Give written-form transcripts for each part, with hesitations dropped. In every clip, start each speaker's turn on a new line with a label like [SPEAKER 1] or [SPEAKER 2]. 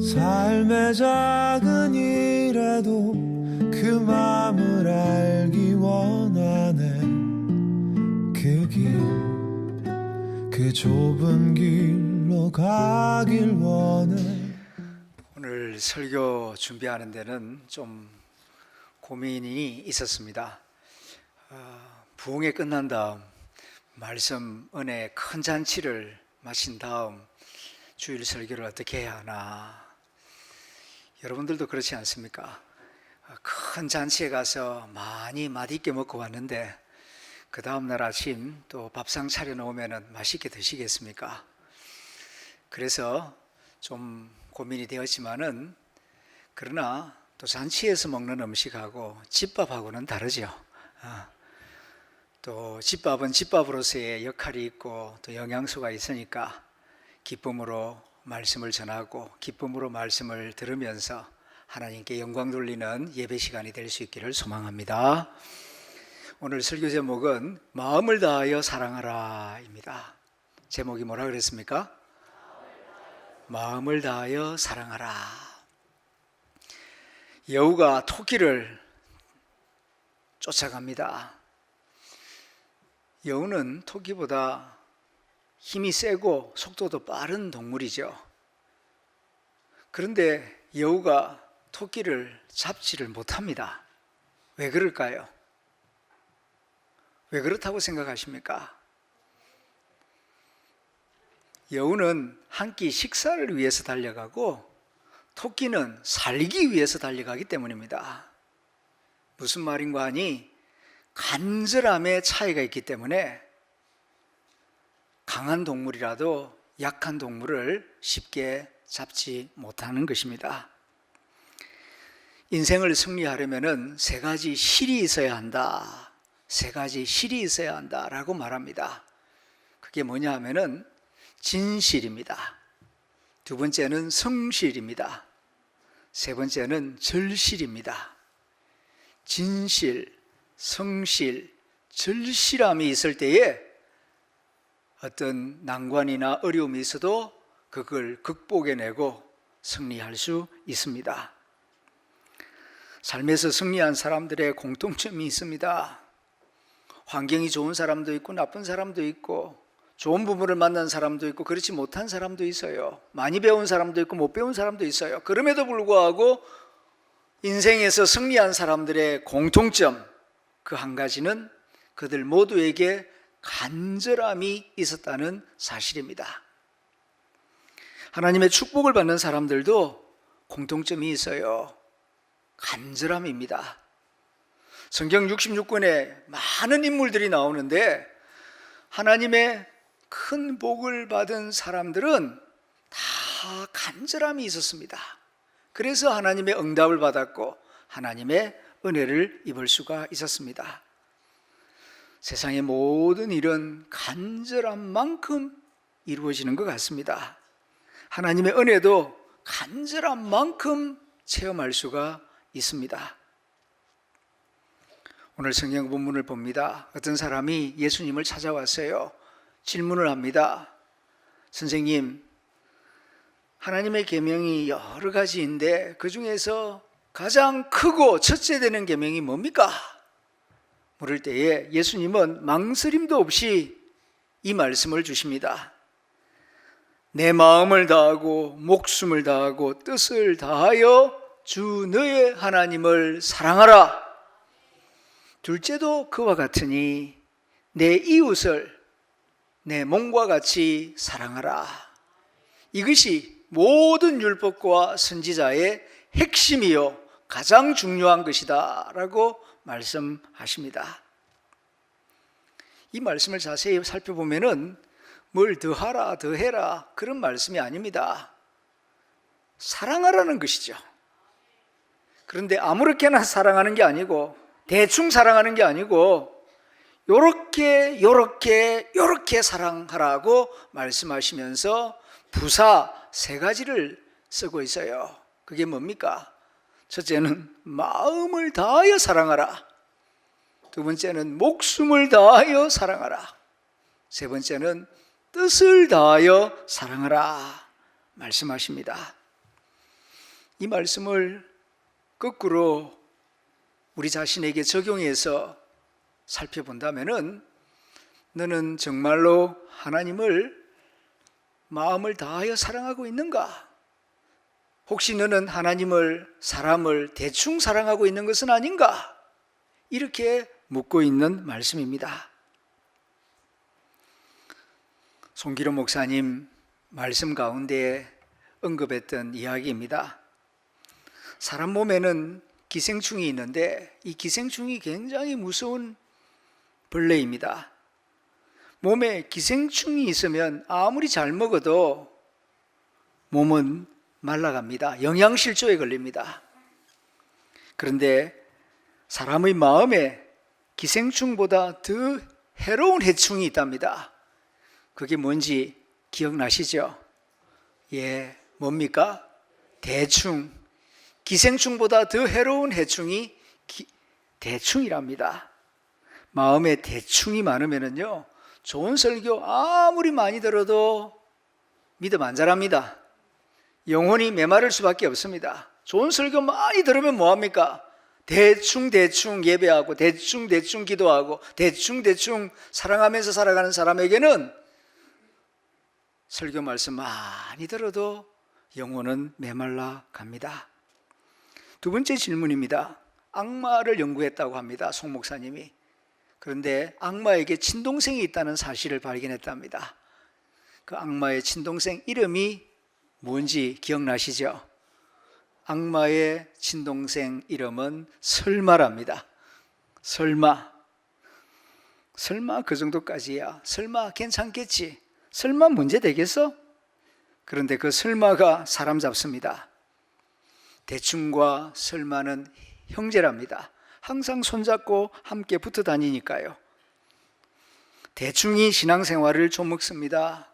[SPEAKER 1] 삶의 작은 일에도 그 맘을 알기 원하네. 그 좁은 길로 가길 원해.
[SPEAKER 2] 오늘 설교 준비하는 데는 좀 고민이 있었습니다. 부흥회 끝난 다음 말씀 은혜 큰 잔치를 마친 다음 주일 설교를 어떻게 해야 하나. 여러분들도 그렇지 않습니까? 큰 잔치에 가서 많이 맛있게 먹고 왔는데 그 다음날 아침 또 밥상 차려놓으면 맛있게 드시겠습니까? 그래서 좀 고민이 되었지만은, 그러나 또 잔치에서 먹는 음식하고 집밥하고는 다르죠. 또 집밥은 집밥으로서의 역할이 있고 또 영양소가 있으니까 기쁨으로 말씀을 전하고 기쁨으로 말씀을 들으면서 하나님께 영광 돌리는 예배 시간이 될 수 있기를 소망합니다. 오늘 설교 제목은 마음을 다하여 사랑하라 입니다. 제목이 뭐라 그랬습니까? 마음을 다하여 사랑하라. 여우가 토끼를 쫓아갑니다. 여우는 토끼보다 힘이 세고 속도도 빠른 동물이죠. 그런데 여우가 토끼를 잡지를 못합니다. 왜 그럴까요? 왜 그렇다고 생각하십니까? 여우는 한 끼 식사를 위해서 달려가고 토끼는 살기 위해서 달려가기 때문입니다. 무슨 말인가 하니 간절함의 차이가 있기 때문에 강한 동물이라도 약한 동물을 쉽게 잡지 못하는 것입니다. 인생을 승리하려면 세 가지 실이 있어야 한다. 세 가지 실이 있어야 한다라고 말합니다. 그게 뭐냐 하면은 진실입니다. 두 번째는 성실입니다. 세 번째는 절실입니다. 진실, 성실, 절실함이 있을 때에 어떤 난관이나 어려움이 있어도 그걸 극복해내고 승리할 수 있습니다. 삶에서 승리한 사람들의 공통점이 있습니다. 환경이 좋은 사람도 있고 나쁜 사람도 있고 좋은 부부를 만난 사람도 있고 그렇지 못한 사람도 있어요. 많이 배운 사람도 있고 못 배운 사람도 있어요. 그럼에도 불구하고 인생에서 승리한 사람들의 공통점, 그 한 가지는 그들 모두에게 간절함이 있었다는 사실입니다. 하나님의 축복을 받는 사람들도 공통점이 있어요. 간절함입니다. 성경 66권에 많은 인물들이 나오는데 하나님의 큰 복을 받은 사람들은 다 간절함이 있었습니다. 그래서 하나님의 응답을 받았고 하나님의 은혜를 입을 수가 있었습니다. 세상의 모든 일은 간절함만큼 이루어지는 것 같습니다. 하나님의 은혜도 간절함만큼 체험할 수가 있습니다. 오늘 성경 본문을 봅니다. 어떤 사람이 예수님을 찾아왔어요. 질문을 합니다. 선생님, 하나님의 계명이 여러 가지인데 그 중에서 가장 크고 첫째 되는 계명이 뭡니까? 물을 때에 예수님은 망설임도 없이 이 말씀을 주십니다. 내 마음을 다하고 목숨을 다하고 뜻을 다하여 주 너의 하나님을 사랑하라. 둘째도 그와 같으니 내 이웃을 내 몸과 같이 사랑하라. 이것이 모든 율법과 선지자의 핵심이요 가장 중요한 것이다 라고 말씀하십니다. 이 말씀을 자세히 살펴보면은 뭘 더하라 더해라 그런 말씀이 아닙니다. 사랑하라는 것이죠. 그런데 아무렇게나 사랑하는 게 아니고 대충 사랑하는 게 아니고 요렇게 사랑하라고 말씀하시면서 부사 세 가지를 쓰고 있어요. 그게 뭡니까? 첫째는 마음을 다하여 사랑하라. 두 번째는 목숨을 다하여 사랑하라. 세 번째는 뜻을 다하여 사랑하라 말씀하십니다. 이 말씀을 거꾸로 우리 자신에게 적용해서 살펴본다면은 너는 정말로 하나님을 마음을 다하여 사랑하고 있는가? 혹시 너는 하나님을, 사람을 대충 사랑하고 있는 것은 아닌가? 이렇게 묻고 있는 말씀입니다. 송기로 목사님 말씀 가운데 언급했던 이야기입니다. 사람 몸에는 기생충이 있는데 이 기생충이 굉장히 무서운 벌레입니다. 몸에 기생충이 있으면 아무리 잘 먹어도 몸은 말라갑니다. 영양실조에 걸립니다. 그런데 사람의 마음에 기생충보다 더 해로운 해충이 있답니다. 그게 뭔지 기억나시죠? 예, 뭡니까? 대충. 기생충보다 더 해로운 해충이 대충이랍니다. 마음에 대충이 많으면요, 좋은 설교 아무리 많이 들어도 믿음 안 자랍니다. 영혼이 메마를 수밖에 없습니다. 좋은 설교 많이 들으면 뭐합니까? 대충 예배하고 대충 기도하고 대충 사랑하면서 살아가는 사람에게는 설교 말씀 많이 들어도 영혼은 메말라 갑니다. 두 번째 질문입니다. 악마를 연구했다고 합니다. 송 목사님이. 그런데 악마에게 친동생이 있다는 사실을 발견했답니다. 그 악마의 친동생 이름이 뭔지 기억나시죠? 악마의 친동생 이름은 설마랍니다. 설마 그 정도까지야. 설마 괜찮겠지. 설마 문제 되겠어? 그런데 그 설마가 사람 잡습니다. 대충과 설마는 형제랍니다. 항상 손잡고 함께 붙어 다니니까요. 대충이 신앙생활을 좀 먹습니다.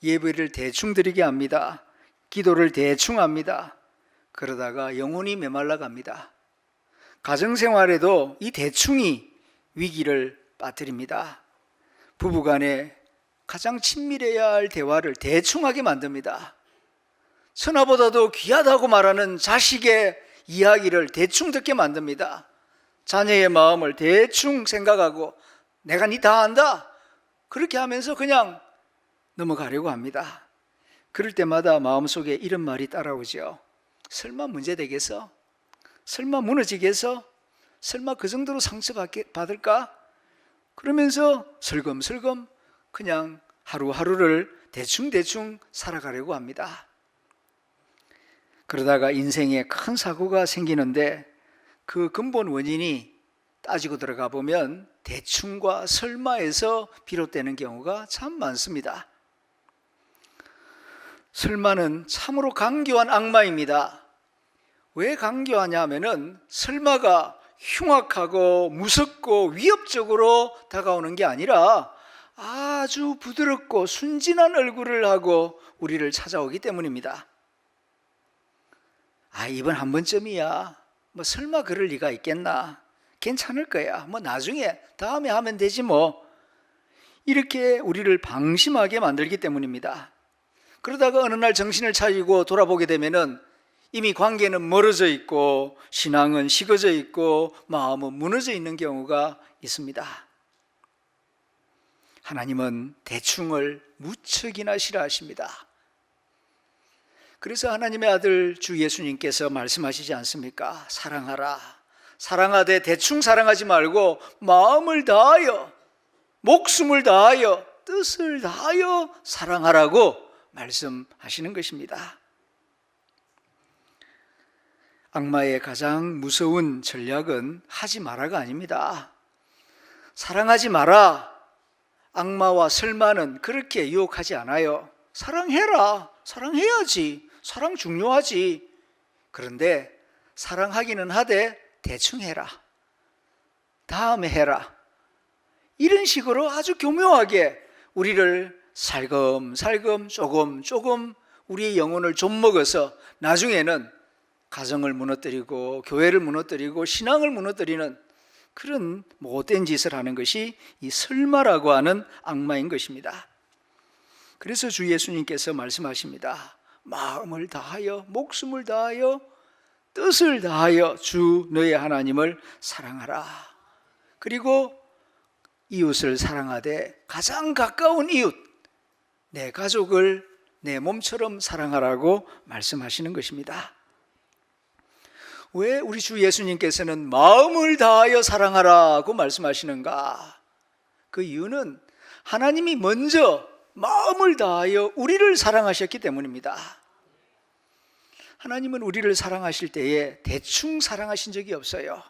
[SPEAKER 2] 예배를 대충 드리게 합니다. 기도를 대충 합니다. 그러다가 영혼이 메말라 갑니다. 가정생활에도 이 대충이 위기를 빠뜨립니다. 부부간에 가장 친밀해야 할 대화를 대충하게 만듭니다. 천하보다도 귀하다고 말하는 자식의 이야기를 대충 듣게 만듭니다. 자녀의 마음을 대충 생각하고 내가 니 다 안다 그렇게 하면서 그냥 넘어가려고 합니다. 그럴 때마다 마음속에 이런 말이 따라오죠. 설마 문제 되겠어? 설마 무너지겠어? 설마 그 정도로 상처받을까? 그러면서 슬금슬금 그냥 하루하루를 대충 살아가려고 합니다. 그러다가 인생에 큰 사고가 생기는데 그 근본 원인이 따지고 들어가 보면 대충과 설마에서 비롯되는 경우가 참 많습니다. 설마는 참으로 강교한 악마입니다. 왜 강교하냐 하면은 설마가 흉악하고 무섭고 위협적으로 다가오는 게 아니라 아주 부드럽고 순진한 얼굴을 하고 우리를 찾아오기 때문입니다. 이번 한 번쯤이야. 뭐 설마 그럴 리가 있겠나? 괜찮을 거야. 뭐 나중에 다음에 하면 되지 뭐. 이렇게 우리를 방심하게 만들기 때문입니다. 그러다가 어느 날 정신을 차리고 돌아보게 되면은 이미 관계는 멀어져 있고 신앙은 식어져 있고 마음은 무너져 있는 경우가 있습니다. 하나님은 대충을 무척이나 싫어하십니다. 그래서 하나님의 아들 주 예수님께서 말씀하시지 않습니까? 사랑하라. 사랑하되 대충 사랑하지 말고 마음을 다하여 목숨을 다하여 뜻을 다하여 사랑하라고 말씀하시는 것입니다. 악마의 가장 무서운 전략은 하지 마라가 아닙니다. 사랑하지 마라. 악마와 설마는 그렇게 유혹하지 않아요. 사랑해라. 사랑해야지. 사랑 중요하지. 그런데 사랑하기는 하되 대충 해라. 다음에 해라. 이런 식으로 아주 교묘하게 우리를 살금살금 조금 우리의 영혼을 좀 먹어서 나중에는 가정을 무너뜨리고 교회를 무너뜨리고 신앙을 무너뜨리는 그런 못된 짓을 하는 것이 이 설마라고 하는 악마인 것입니다. 그래서 주 예수님께서 말씀하십니다. 마음을 다하여 목숨을 다하여 뜻을 다하여 주 너의 하나님을 사랑하라. 그리고 이웃을 사랑하되 가장 가까운 이웃, 내 가족을 내 몸처럼 사랑하라고 말씀하시는 것입니다. 왜 우리 주 예수님께서는 마음을 다하여 사랑하라고 말씀하시는가? 그 이유는 하나님이 먼저 마음을 다하여 우리를 사랑하셨기 때문입니다. 하나님은 우리를 사랑하실 때에 대충 사랑하신 적이 없어요.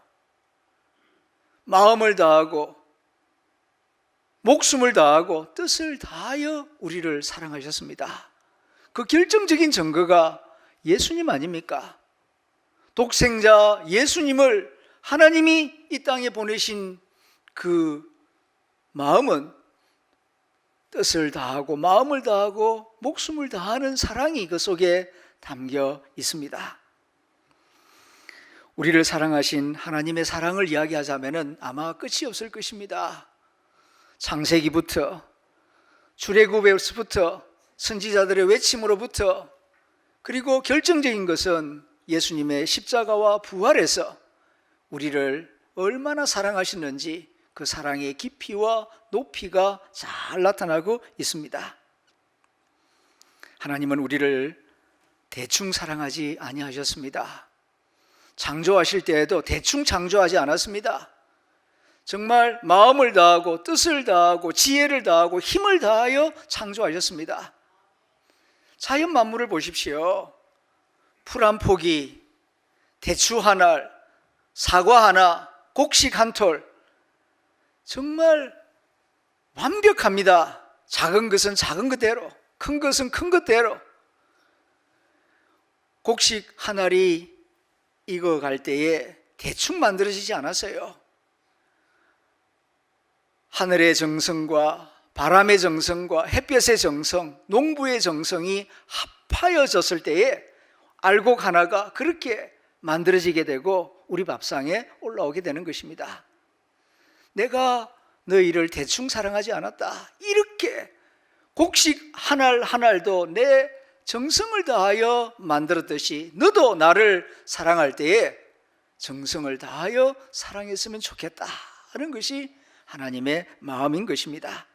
[SPEAKER 2] 마음을 다하고 목숨을 다하고 뜻을 다하여 우리를 사랑하셨습니다. 그 결정적인 증거가 예수님 아닙니까? 독생자 예수님을 하나님이 이 땅에 보내신 그 마음은 뜻을 다하고 마음을 다하고 목숨을 다하는 사랑이 그 속에 담겨 있습니다. 우리를 사랑하신 하나님의 사랑을 이야기하자면 아마 끝이 없을 것입니다. 창세기부터 출애굽에서부터 선지자들의 외침으로부터, 그리고 결정적인 것은 예수님의 십자가와 부활에서 우리를 얼마나 사랑하시는지 그 사랑의 깊이와 높이가 잘 나타나고 있습니다. 하나님은 우리를 대충 사랑하지 아니하셨습니다. 창조하실 때에도 대충 창조하지 않았습니다. 정말 마음을 다하고 뜻을 다하고 지혜를 다하고 힘을 다하여 창조하셨습니다. 자연 만물을 보십시오. 풀 한 포기, 대추 한 알, 사과 하나, 곡식 한 톨, 정말 완벽합니다. 작은 것은 작은 것대로, 큰 것은 큰 것대로. 곡식 한 알이 익어갈 때에 대충 만들어지지 않았어요. 하늘의 정성과 바람의 정성과 햇볕의 정성, 농부의 정성이 합하여졌을 때에 알곡 하나가 그렇게 만들어지게 되고 우리 밥상에 올라오게 되는 것입니다. 내가 너희를 대충 사랑하지 않았다. 이렇게 곡식 한 알 한 알도 내 정성을 다하여 만들었듯이 너도 나를 사랑할 때에 정성을 다하여 사랑했으면 좋겠다 하는 것이 하나님의 마음인 것입니다.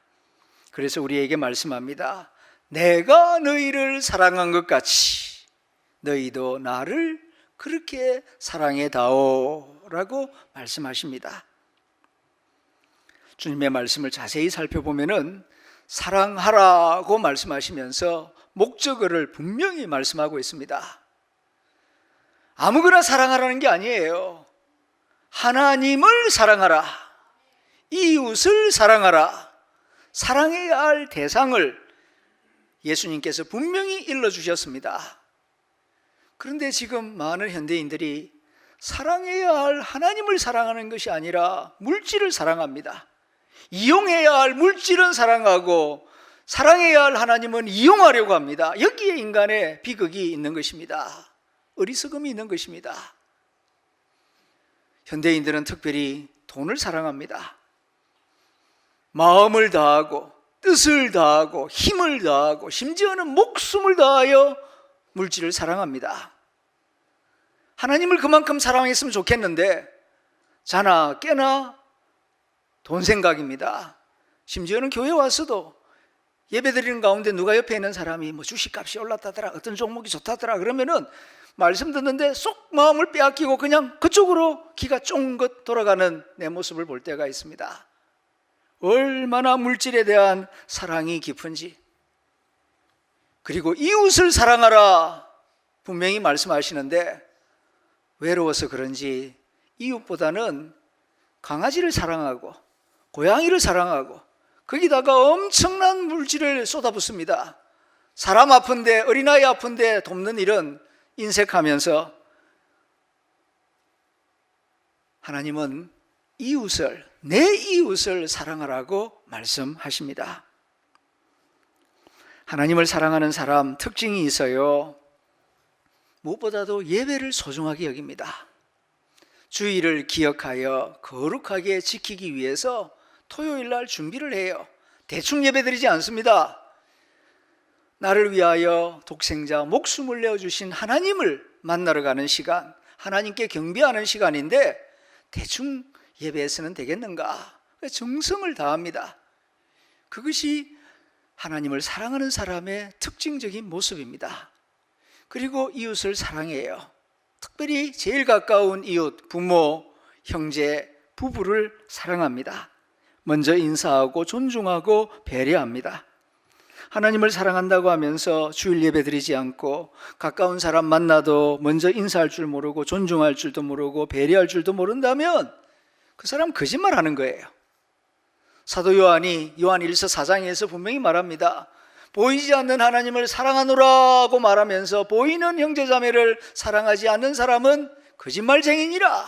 [SPEAKER 2] 그래서 우리에게 말씀합니다. 내가 너희를 사랑한 것 같이 너희도 나를 그렇게 사랑해 다오 라고 말씀하십니다. 주님의 말씀을 자세히 살펴보면은 사랑하라고 말씀하시면서 목적어를 분명히 말씀하고 있습니다. 아무거나 사랑하라는 게 아니에요. 하나님을 사랑하라, 이웃을 사랑하라, 사랑해야 할 대상을 예수님께서 분명히 일러주셨습니다. 그런데 지금 많은 현대인들이 사랑해야 할 하나님을 사랑하는 것이 아니라 물질을 사랑합니다. 이용해야 할 물질은 사랑하고 사랑해야 할 하나님은 이용하려고 합니다. 여기에 인간의 비극이 있는 것입니다. 어리석음이 있는 것입니다. 현대인들은 특별히 돈을 사랑합니다. 마음을 다하고 뜻을 다하고 힘을 다하고 심지어는 목숨을 다하여 물질을 사랑합니다. 하나님을 그만큼 사랑했으면 좋겠는데 자나 깨나 돈 생각입니다. 심지어는 교회 와서도 예배드리는 가운데 누가 옆에 있는 사람이 뭐 주식값이 올랐다더라, 어떤 종목이 좋다더라 그러면은 말씀 듣는데 쏙 마음을 빼앗기고 그냥 그쪽으로 기가 쫑긋 돌아가는 내 모습을 볼 때가 있습니다. 얼마나 물질에 대한 사랑이 깊은지. 그리고 이웃을 사랑하라 분명히 말씀하시는데 외로워서 그런지 이웃보다는 강아지를 사랑하고 고양이를 사랑하고 거기다가 엄청난 물질을 쏟아붓습니다. 사람 아픈데, 어린아이 아픈데 돕는 일은 인색하면서 하나님은 이웃을, 내 이웃을 사랑하라고 말씀하십니다. 하나님을 사랑하는 사람 특징이 있어요. 무엇보다도 예배를 소중하게 여깁니다. 주일을 기억하여 거룩하게 지키기 위해서 토요일 날 준비를 해요. 대충 예배드리지 않습니다. 나를 위하여 독생자 목숨을 내어주신 하나님을 만나러 가는 시간, 하나님께 경배하는 시간인데 대충 예배해서는 되겠는가? 정성을 다합니다. 그것이 하나님을 사랑하는 사람의 특징적인 모습입니다. 그리고 이웃을 사랑해요. 특별히 제일 가까운 이웃, 부모, 형제, 부부를 사랑합니다. 먼저 인사하고 존중하고 배려합니다. 하나님을 사랑한다고 하면서 주일 예배 드리지 않고 가까운 사람 만나도 먼저 인사할 줄 모르고 존중할 줄도 모르고 배려할 줄도 모른다면 그 사람 거짓말하는 거예요. 사도 요한이 요한 1서 4장에서 분명히 말합니다. 보이지 않는 하나님을 사랑하노라고 말하면서 보이는 형제자매를 사랑하지 않는 사람은 거짓말쟁이니라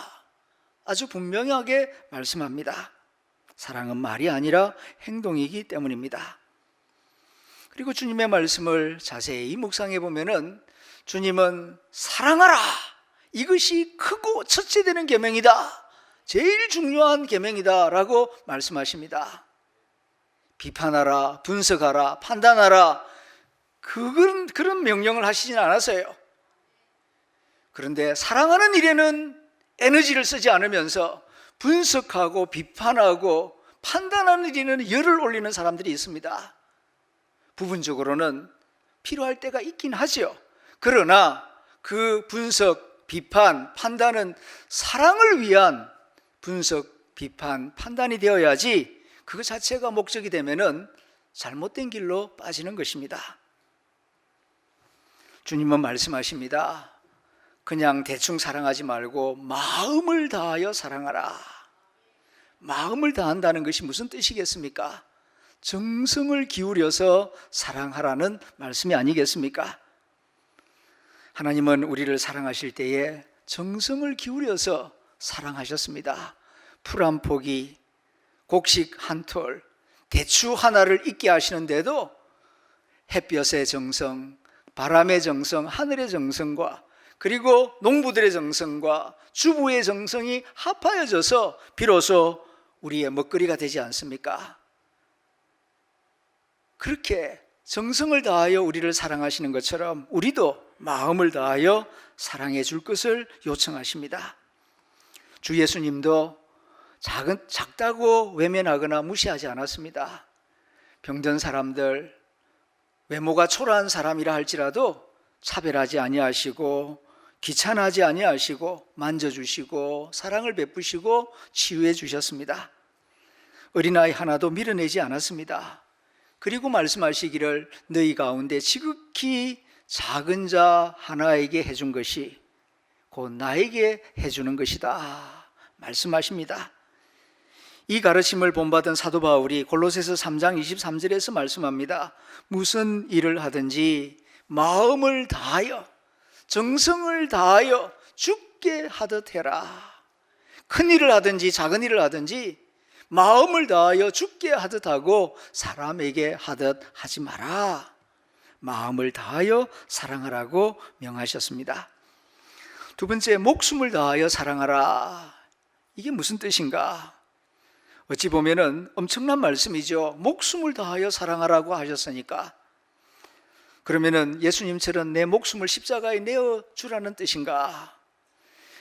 [SPEAKER 2] 아주 분명하게 말씀합니다. 사랑은 말이 아니라 행동이기 때문입니다. 그리고 주님의 말씀을 자세히 묵상해 보면은 주님은 사랑하라, 이것이 크고 첫째 되는 계명이다, 제일 중요한 계명이다 라고 말씀하십니다. 비판하라, 분석하라, 판단하라, 그런 명령을 하시진 않았어요. 그런데 사랑하는 일에는 에너지를 쓰지 않으면서 분석하고 비판하고 판단하는 일에는 열을 올리는 사람들이 있습니다. 부분적으로는 필요할 때가 있긴 하죠. 그러나 그 분석, 비판, 판단은 사랑을 위한 분석, 비판, 판단이 되어야지 그것 자체가 목적이 되면은 잘못된 길로 빠지는 것입니다. 주님은 말씀하십니다. 그냥 대충 사랑하지 말고 마음을 다하여 사랑하라. 마음을 다한다는 것이 무슨 뜻이겠습니까? 정성을 기울여서 사랑하라는 말씀이 아니겠습니까? 하나님은 우리를 사랑하실 때에 정성을 기울여서 사랑하셨습니다. 풀 한 포기, 곡식 한 톨, 대추 하나를 잊게 하시는데도 햇볕의 정성, 바람의 정성, 하늘의 정성과 그리고 농부들의 정성과 주부의 정성이 합하여져서 비로소 우리의 먹거리가 되지 않습니까? 그렇게 정성을 다하여 우리를 사랑하시는 것처럼 우리도 마음을 다하여 사랑해 줄 것을 요청하십니다. 주 예수님도 작다고 외면하거나 무시하지 않았습니다. 병든 사람들, 외모가 초라한 사람이라 할지라도 차별하지 아니하시고 귀찮아하지 아니하시고 만져주시고 사랑을 베푸시고 치유해 주셨습니다. 어린아이 하나도 밀어내지 않았습니다. 그리고 말씀하시기를 너희 가운데 지극히 작은 자 하나에게 해준 것이 곧 나에게 해주는 것이다 말씀하십니다. 이 가르침을 본받은 사도 바울이 골로새서 3장 23절에서 말씀합니다. 무슨 일을 하든지 마음을 다하여 정성을 다하여 주께 하듯 해라. 큰 일을 하든지 작은 일을 하든지 마음을 다하여 주께 하듯 하고 사람에게 하듯 하지 마라. 마음을 다하여 사랑하라고 명하셨습니다. 두 번째, 목숨을 다하여 사랑하라. 이게 무슨 뜻인가? 어찌 보면은 엄청난 말씀이죠. 목숨을 다하여 사랑하라고 하셨으니까 그러면은 예수님처럼 내 목숨을 십자가에 내어주라는 뜻인가?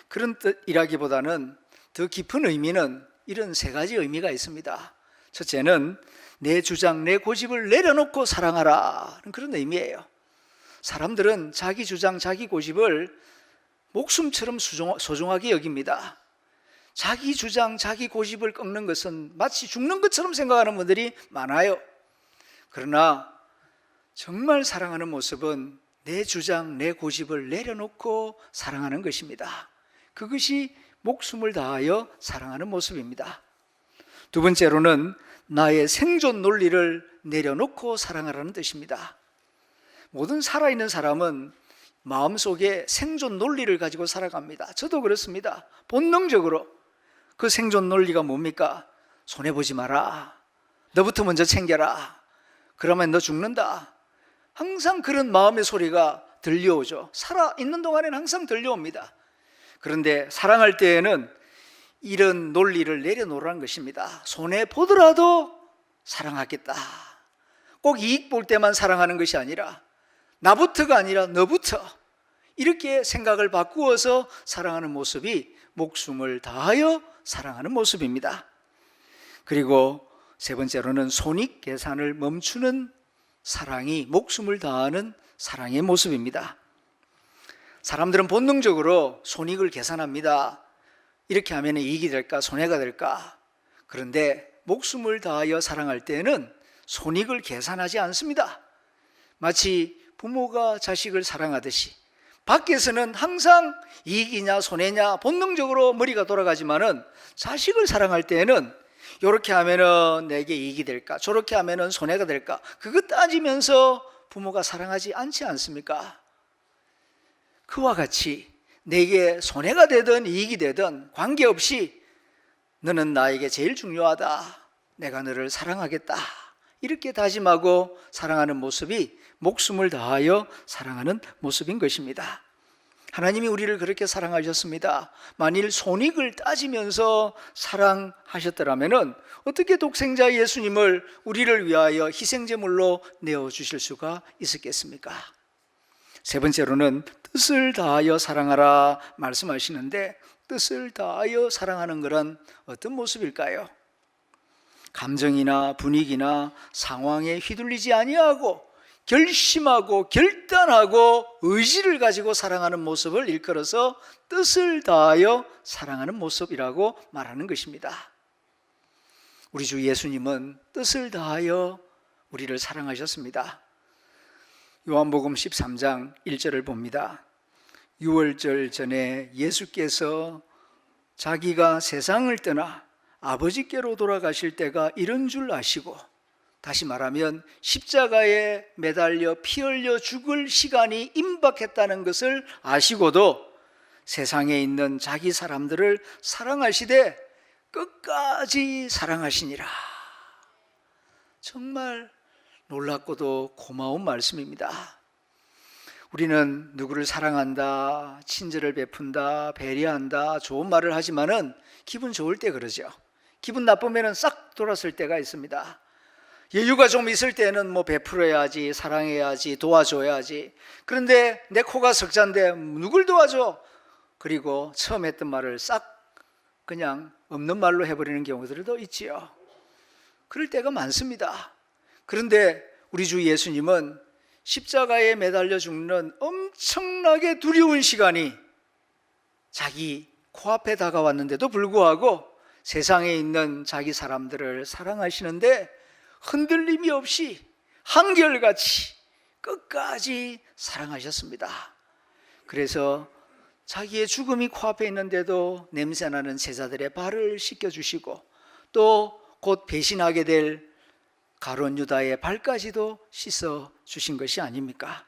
[SPEAKER 2] 그런 뜻이라기보다는 더 깊은 의미는 이런 세 가지 의미가 있습니다. 첫째는 내 주장, 내 고집을 내려놓고 사랑하라 그런 의미예요. 사람들은 자기 주장, 자기 고집을 목숨처럼 소중하게 여깁니다. 자기 주장, 자기 고집을 꺾는 것은 마치 죽는 것처럼 생각하는 분들이 많아요. 그러나 정말 사랑하는 모습은 내 주장, 내 고집을 내려놓고 사랑하는 것입니다. 그것이 목숨을 다하여 사랑하는 모습입니다. 두 번째로는 나의 생존 논리를 내려놓고 사랑하라는 뜻입니다. 모든 살아있는 사람은 마음속에 생존 논리를 가지고 살아갑니다. 저도 그렇습니다. 본능적으로 그 생존 논리가 뭡니까? 손해보지 마라. 너부터 먼저 챙겨라. 그러면 너 죽는다. 항상 그런 마음의 소리가 들려오죠. 살아있는 동안에는 항상 들려옵니다. 그런데 사랑할 때에는 이런 논리를 내려놓으라는 것입니다. 손해보더라도 사랑하겠다. 꼭 이익 볼 때만 사랑하는 것이 아니라 나부터가 아니라 너부터, 이렇게 생각을 바꾸어서 사랑하는 모습이 목숨을 다하여 사랑하는 모습입니다. 그리고 세 번째로는 손익 계산을 멈추는 사랑이 목숨을 다하는 사랑의 모습입니다. 사람들은 본능적으로 손익을 계산합니다. 이렇게 하면 이익이 될까 손해가 될까. 그런데 목숨을 다하여 사랑할 때에는 손익을 계산하지 않습니다. 마치 부모가 자식을 사랑하듯이 밖에서는 항상 이익이냐 손해냐 본능적으로 머리가 돌아가지만은 자식을 사랑할 때에는 이렇게 하면은 내게 이익이 될까 저렇게 하면은 손해가 될까, 그거 따지면서 부모가 사랑하지 않지 않습니까? 그와 같이 내게 손해가 되든 이익이 되든 관계없이 너는 나에게 제일 중요하다, 내가 너를 사랑하겠다, 이렇게 다짐하고 사랑하는 모습이 목숨을 다하여 사랑하는 모습인 것입니다. 하나님이 우리를 그렇게 사랑하셨습니다. 만일 손익을 따지면서 사랑하셨더라면 어떻게 독생자 예수님을 우리를 위하여 희생제물로 내어주실 수가 있었겠습니까? 세 번째로는 뜻을 다하여 사랑하라 말씀하시는데, 뜻을 다하여 사랑하는 것은 어떤 모습일까요? 감정이나 분위기나 상황에 휘둘리지 아니하고 결심하고 결단하고 의지를 가지고 사랑하는 모습을 일컬어서 뜻을 다하여 사랑하는 모습이라고 말하는 것입니다. 우리 주 예수님은 뜻을 다하여 우리를 사랑하셨습니다. 요한복음 13장 1절을 봅니다. 유월절 전에 예수께서 자기가 세상을 떠나 아버지께로 돌아가실 때가 이런 줄 아시고, 다시 말하면 십자가에 매달려 피 흘려 죽을 시간이 임박했다는 것을 아시고도 세상에 있는 자기 사람들을 사랑하시되 끝까지 사랑하시니라. 정말 놀랍고도 고마운 말씀입니다. 우리는 누구를 사랑한다, 친절을 베푼다, 배려한다, 좋은 말을 하지만은 기분 좋을 때 그러죠. 기분 나쁘면은 싹 돌았을 때가 있습니다. 여유가 좀 있을 때는 뭐 베풀어야지, 사랑해야지, 도와줘야지. 그런데 내 코가 석잔데 누굴 도와줘? 그리고 처음 했던 말을 싹 그냥 없는 말로 해버리는 경우들도 있지요. 그럴 때가 많습니다. 그런데 우리 주 예수님은 십자가에 매달려 죽는 엄청나게 두려운 시간이 자기 코앞에 다가왔는데도 불구하고 세상에 있는 자기 사람들을 사랑하시는데 흔들림이 없이 한결같이 끝까지 사랑하셨습니다. 그래서 자기의 죽음이 코앞에 있는데도 냄새나는 제자들의 발을 씻겨주시고 또 곧 배신하게 될 가룟 유다의 발까지도 씻어주신 것이 아닙니까?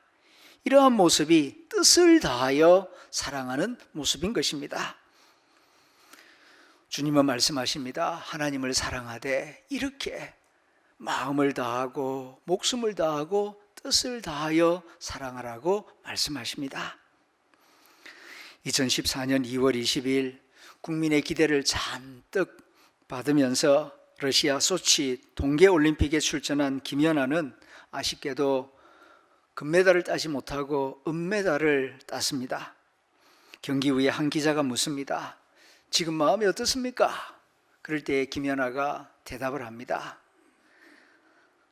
[SPEAKER 2] 이러한 모습이 뜻을 다하여 사랑하는 모습인 것입니다. 주님은 말씀하십니다. 하나님을 사랑하되 이렇게 마음을 다하고 목숨을 다하고 뜻을 다하여 사랑하라고 말씀하십니다. 2014년 2월 20일 국민의 기대를 잔뜩 받으면서 러시아 소치 동계올림픽에 출전한 김연아는 아쉽게도 금메달을 따지 못하고 은메달을 땄습니다. 경기 후에 한 기자가 묻습니다. 지금 마음이 어떻습니까? 그럴 때 김연아가 대답을 합니다.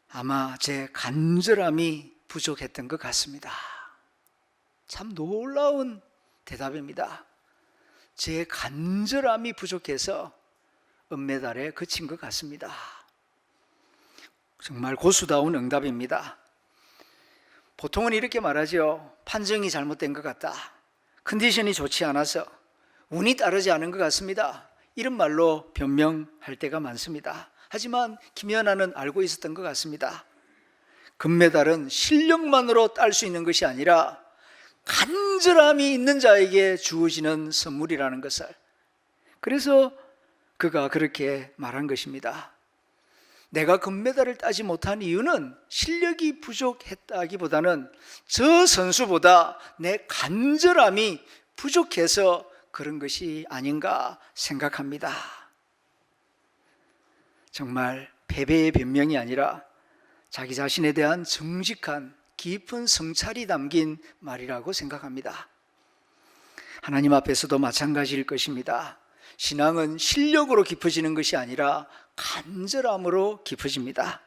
[SPEAKER 2] 아마 제 간절함이 부족했던 것 같습니다. 참 놀라운 대답입니다. 제 간절함이 부족해서 은메달에 그친 것 같습니다. 정말 고수다운 응답입니다. 보통은 이렇게 말하죠. 판정이 잘못된 것 같다. 컨디션이 좋지 않아서 운이 따르지 않은 것 같습니다. 이런 말로 변명할 때가 많습니다. 하지만 김연아는 알고 있었던 것 같습니다. 금메달은 실력만으로 딸 수 있는 것이 아니라 간절함이 있는 자에게 주어지는 선물이라는 것을, 그래서 그가 그렇게 말한 것입니다. 내가 금메달을 따지 못한 이유는 실력이 부족했다기보다는 저 선수보다 내 간절함이 부족해서 그런 것이 아닌가 생각합니다. 정말 패배의 변명이 아니라 자기 자신에 대한 정직한 깊은 성찰이 담긴 말이라고 생각합니다. 하나님 앞에서도 마찬가지일 것입니다. 신앙은 실력으로 깊어지는 것이 아니라 간절함으로 깊어집니다.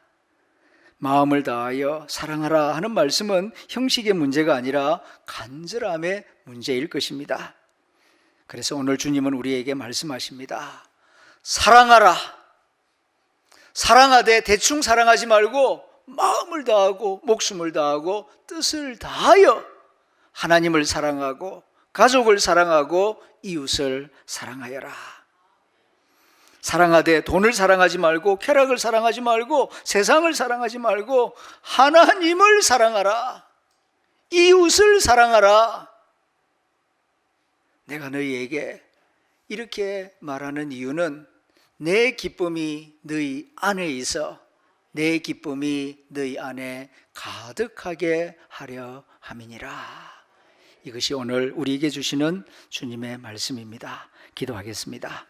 [SPEAKER 2] 마음을 다하여 사랑하라 하는 말씀은 형식의 문제가 아니라 간절함의 문제일 것입니다. 그래서 오늘 주님은 우리에게 말씀하십니다. 사랑하라. 사랑하되 대충 사랑하지 말고 마음을 다하고 목숨을 다하고 뜻을 다하여 하나님을 사랑하고 가족을 사랑하고 이웃을 사랑하여라. 사랑하되 돈을 사랑하지 말고 쾌락을 사랑하지 말고 세상을 사랑하지 말고 하나님을 사랑하라. 이웃을 사랑하라. 내가 너희에게 이렇게 말하는 이유는 내 기쁨이 너희 안에 있어 내 기쁨이 너희 안에 가득하게 하려 함이니라. 이것이 오늘 우리에게 주시는 주님의 말씀입니다. 기도하겠습니다.